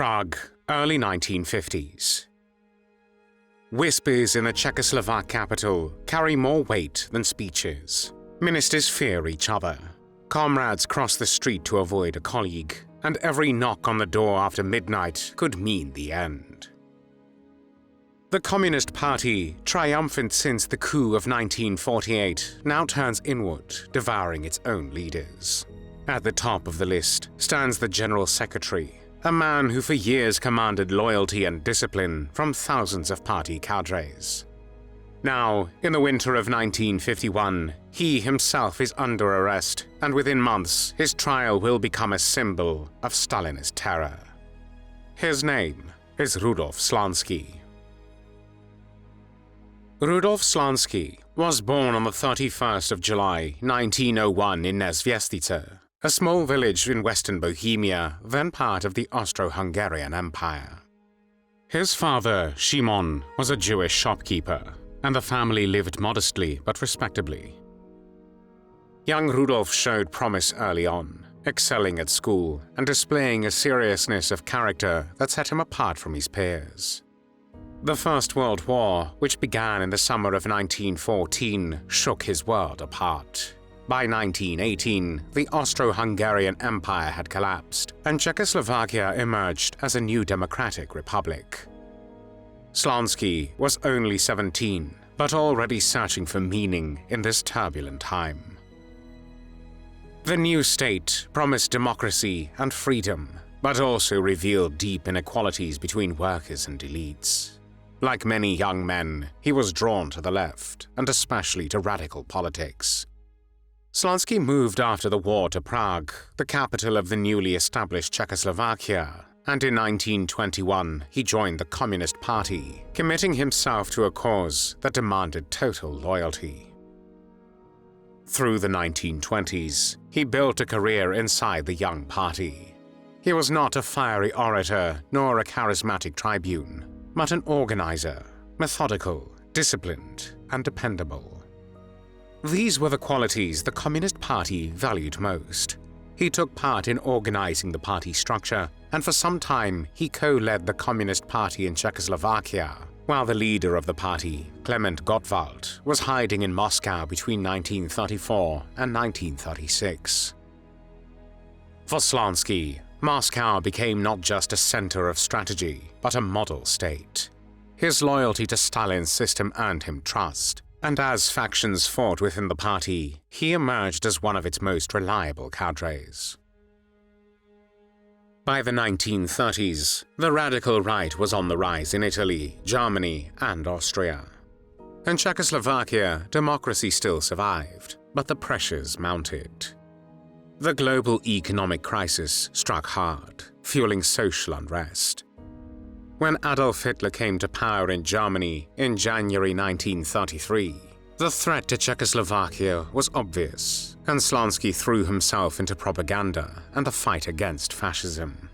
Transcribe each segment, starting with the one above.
Prague, early 1950s. Whispers in the Czechoslovak capital carry more weight than speeches. Ministers fear each other. Comrades cross the street to avoid a colleague, and every knock on the door after midnight could mean the end. The Communist Party, triumphant since the coup of 1948, now turns inward, devouring its own leaders. At the top of the list stands the General Secretary, a man who for years commanded loyalty and discipline from thousands of party cadres. Now, in the winter of 1951, he himself is under arrest, and within months his trial will become a symbol of Stalinist terror. His name is Rudolf Slánský. Rudolf Slánský was born on the 31st of July, 1901 in Nezvěstice, a small village in western Bohemia, then part of the Austro-Hungarian Empire. His father, Šimon, was a Jewish shopkeeper, and the family lived modestly but respectably. Young Rudolf showed promise early on, excelling at school and displaying a seriousness of character that set him apart from his peers. The First World War, which began in the summer of 1914, shook his world apart. By 1918, the Austro-Hungarian Empire had collapsed, and Czechoslovakia emerged as a new democratic republic. Slansky was only 17, but already searching for meaning in this turbulent time. The new state promised democracy and freedom, but also revealed deep inequalities between workers and elites. Like many young men, he was drawn to the left, and especially to radical politics. Slansky moved after the war to Prague, the capital of the newly established Czechoslovakia, and in 1921 he joined the Communist Party, committing himself to a cause that demanded total loyalty. Through the 1920s, he built a career inside the young party. He was not a fiery orator nor a charismatic tribune, but an organizer, methodical, disciplined, and dependable. These were the qualities the Communist Party valued most. He took part in organizing the party structure, and for some time he co-led the Communist Party in Czechoslovakia, while the leader of the party, Klement Gottwald, was hiding in Moscow between 1934 and 1936. For Slansky, Moscow became not just a center of strategy, but a model state. His loyalty to Stalin's system earned him trust, and as factions fought within the party, he emerged as one of its most reliable cadres. By the 1930s, the radical right was on the rise in Italy, Germany, and Austria. In Czechoslovakia, democracy still survived, but the pressures mounted. The global economic crisis struck hard, fueling social unrest. When Adolf Hitler came to power in Germany in January 1933, the threat to Czechoslovakia was obvious, and Slansky threw himself into propaganda and the fight against fascism.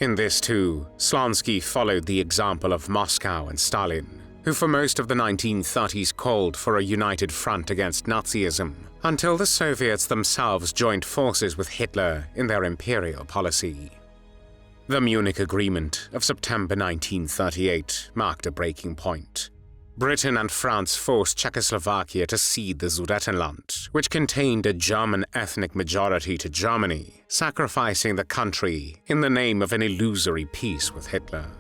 In this too, Slansky followed the example of Moscow and Stalin, who for most of the 1930s called for a united front against Nazism, until the Soviets themselves joined forces with Hitler in their imperial policy. The Munich Agreement of September 1938 marked a breaking point. Britain and France forced Czechoslovakia to cede the Sudetenland, which contained a German ethnic majority to Germany, sacrificing the country in the name of an illusory peace with Hitler.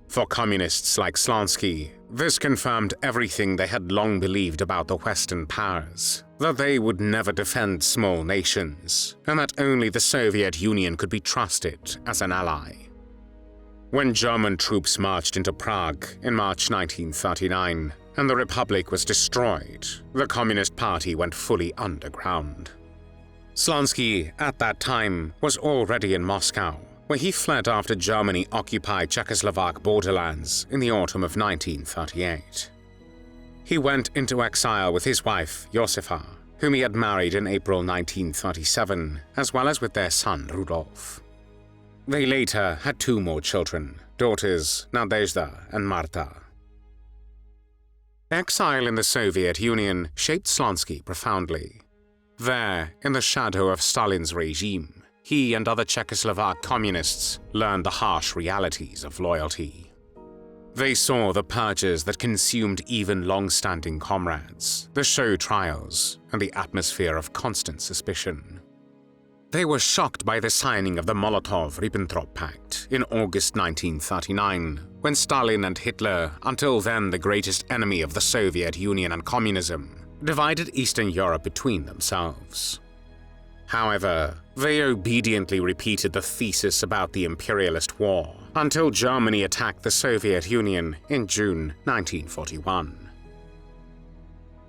For communists like Slansky, this confirmed everything they had long believed about the Western powers, that they would never defend small nations, and that only the Soviet Union could be trusted as an ally. When German troops marched into Prague in March 1939, and the Republic was destroyed, the Communist Party went fully underground. Slansky, at that time, was already in Moscow, where he fled after Germany occupied Czechoslovak borderlands in the autumn of 1938. He went into exile with his wife, Josefa, whom he had married in April 1937, as well as with their son, Rudolf. They later had two more children, daughters Nadezhda and Marta. Exile in the Soviet Union shaped Slansky profoundly. There, in the shadow of Stalin's regime, he and other Czechoslovak communists learned the harsh realities of loyalty. They saw the purges that consumed even long-standing comrades, the show trials, and the atmosphere of constant suspicion. They were shocked by the signing of the Molotov-Ribbentrop Pact in August 1939, when Stalin and Hitler, until then the greatest enemy of the Soviet Union and communism, divided Eastern Europe between themselves. However, they obediently repeated the thesis about the imperialist war until Germany attacked the Soviet Union in June 1941.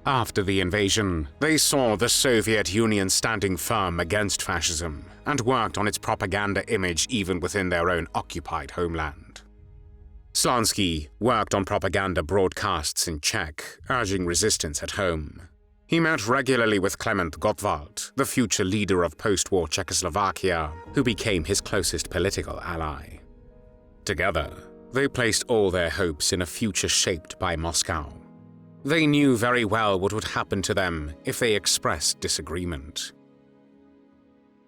After the invasion, they saw the Soviet Union standing firm against fascism and worked on its propaganda image even within their own occupied homeland. Slansky worked on propaganda broadcasts in Czech, urging resistance at home. He met regularly with Klement Gottwald, the future leader of post-war Czechoslovakia, who became his closest political ally. Together, they placed all their hopes in a future shaped by Moscow. They knew very well what would happen to them if they expressed disagreement.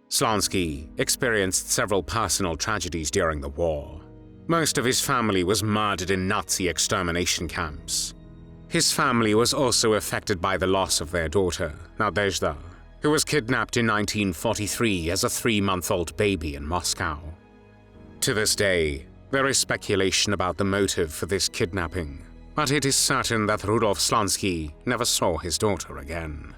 Slansky experienced several personal tragedies during the war. Most of his family was murdered in Nazi extermination camps. His family was also affected by the loss of their daughter, Nadezhda, who was kidnapped in 1943 as a 3-month-old baby in Moscow. To this day, there is speculation about the motive for this kidnapping, but it is certain that Rudolf Slánský never saw his daughter again.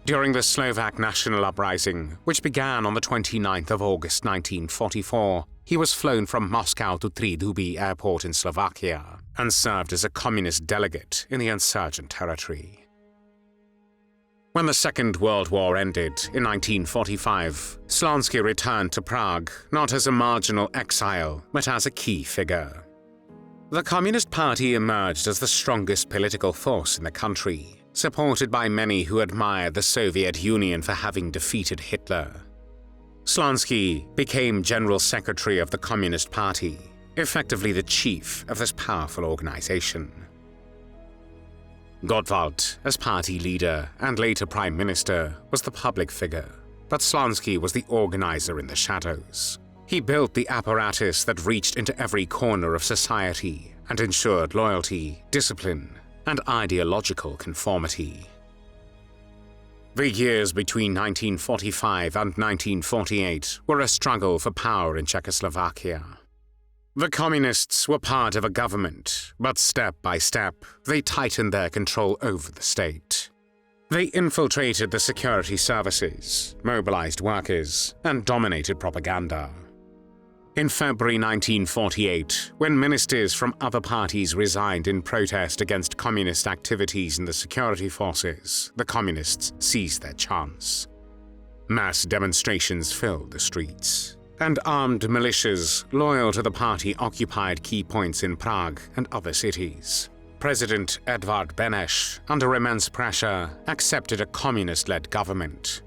During the Slovak national uprising, which began on the 29th of August 1944, he was flown from Moscow to Triduby airport in Slovakia and served as a communist delegate in the insurgent territory. When the Second World War ended in 1945, Slansky returned to Prague not as a marginal exile, but as a key figure. The Communist Party emerged as the strongest political force in the country, supported by many who admired the Soviet Union for having defeated Hitler. Slansky became General Secretary of the Communist Party, effectively the chief of this powerful organization. Gottwald, as party leader and later Prime Minister, was the public figure, but Slansky was the organizer in the shadows. He built the apparatus that reached into every corner of society and ensured loyalty, discipline, and ideological conformity. The years between 1945 and 1948 were a struggle for power in Czechoslovakia. The communists were part of a government, but step by step, they tightened their control over the state. They infiltrated the security services, mobilized workers, and dominated propaganda. In February 1948, when ministers from other parties resigned in protest against communist activities in the security forces, the communists seized their chance. Mass demonstrations filled the streets, and armed militias loyal to the party occupied key points in Prague and other cities. President Edvard Beneš, under immense pressure, accepted a communist-led government.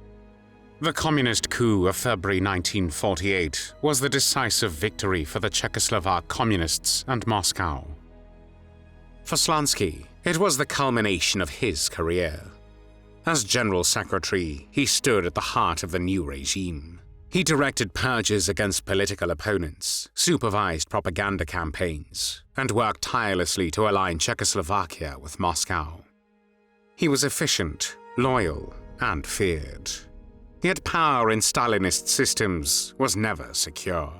The communist coup of February 1948 was the decisive victory for the Czechoslovak communists and Moscow. For Slansky, it was the culmination of his career. As General Secretary, he stood at the heart of the new regime. He directed purges against political opponents, supervised propaganda campaigns, and worked tirelessly to align Czechoslovakia with Moscow. He was efficient, loyal, and feared. Yet power in Stalinist systems was never secure.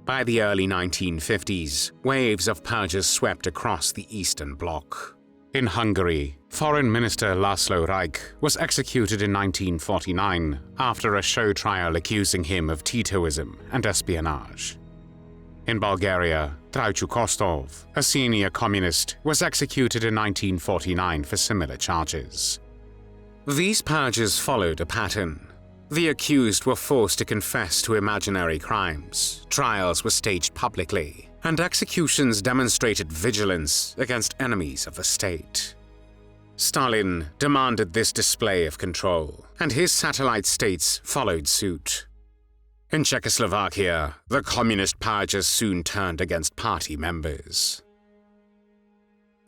By the early 1950s, waves of purges swept across the Eastern Bloc. In Hungary, Foreign Minister László Rajk was executed in 1949 after a show trial accusing him of Titoism and espionage. In Bulgaria, Traian Kostov, a senior communist, was executed in 1949 for similar charges. These purges followed a pattern. The accused were forced to confess to imaginary crimes, trials were staged publicly, and executions demonstrated vigilance against enemies of the state. Stalin demanded this display of control, and his satellite states followed suit. In Czechoslovakia, the communist purges soon turned against party members.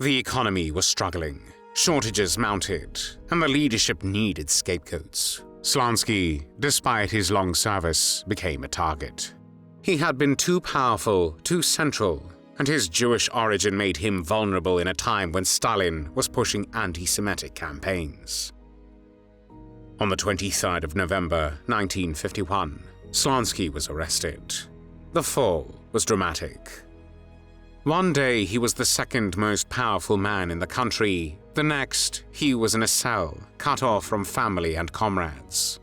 The economy was struggling. Shortages mounted, and the leadership needed scapegoats. Slansky, despite his long service, became a target. He had been too powerful, too central, and his Jewish origin made him vulnerable in a time when Stalin was pushing anti-Semitic campaigns. On the 23rd of November 1951, Slansky was arrested. The fall was dramatic. One day he was the second most powerful man in the country, the next he was in a cell, cut off from family and comrades.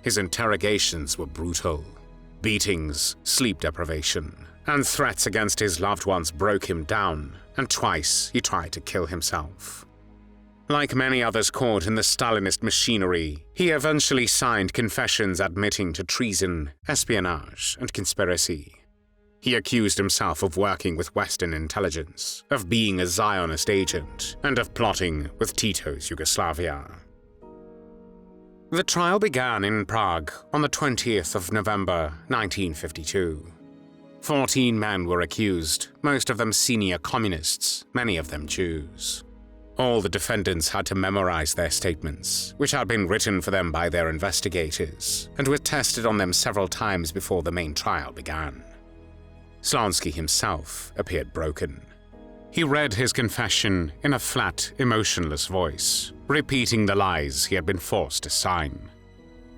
His interrogations were brutal. Beatings, sleep deprivation, and threats against his loved ones broke him down, and twice he tried to kill himself. Like many others caught in the Stalinist machinery, he eventually signed confessions admitting to treason, espionage, and conspiracy. He accused himself of working with Western intelligence, of being a Zionist agent, and of plotting with Tito's Yugoslavia. The trial began in Prague on the 20th of November 1952. 14 men were accused, most of them senior communists, many of them Jews. All the defendants had to memorize their statements, which had been written for them by their investigators, and were tested on them several times before the main trial began. Slansky himself appeared broken. He read his confession in a flat, emotionless voice, repeating the lies he had been forced to sign.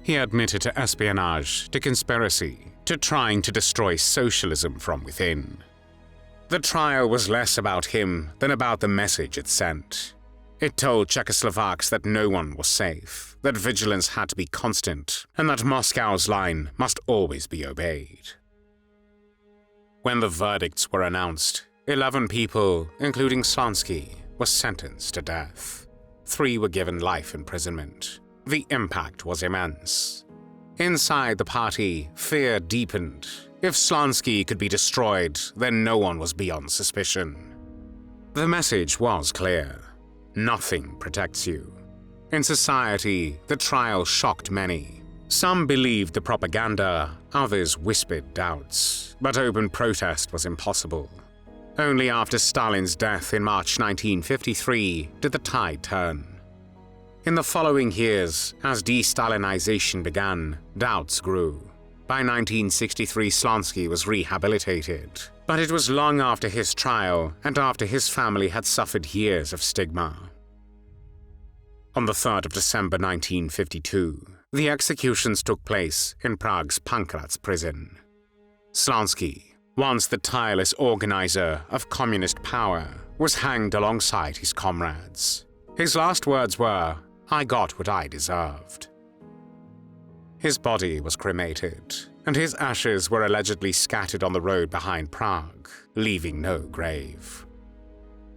He admitted to espionage, to conspiracy, to trying to destroy socialism from within. The trial was less about him than about the message it sent. It told Czechoslovaks that no one was safe, that vigilance had to be constant, and that Moscow's line must always be obeyed. When the verdicts were announced, 11 people, including Slansky, were sentenced to death. 3 were given life imprisonment. The impact was immense. Inside the party, fear deepened. If Slansky could be destroyed, then no one was beyond suspicion. The message was clear. Nothing protects you. In society, the trial shocked many. Some believed the propaganda, others whispered doubts, but open protest was impossible. Only after Stalin's death in March 1953 did the tide turn. In the following years, as de-Stalinization began, doubts grew. By 1963, Slansky was rehabilitated, but it was long after his trial and after his family had suffered years of stigma. On the 3rd of December 1952, the executions took place in Prague's Pankrác prison. Slansky, once the tireless organizer of communist power, was hanged alongside his comrades. His last words were, "I got what I deserved." His body was cremated, and his ashes were allegedly scattered on the road behind Prague, leaving no grave.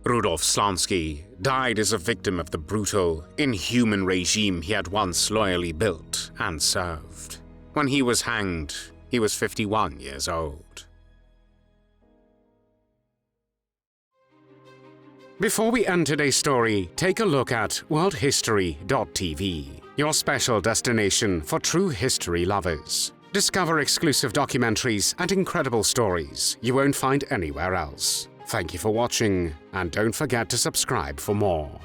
Rudolf Slánský died as a victim of the brutal, inhuman regime he had once loyally built and served. When he was hanged, he was 51 years old. Before we end today's story, take a look at worldhistory.tv, your special destination for true history lovers. Discover exclusive documentaries and incredible stories you won't find anywhere else. Thank you for watching, and don't forget to subscribe for more.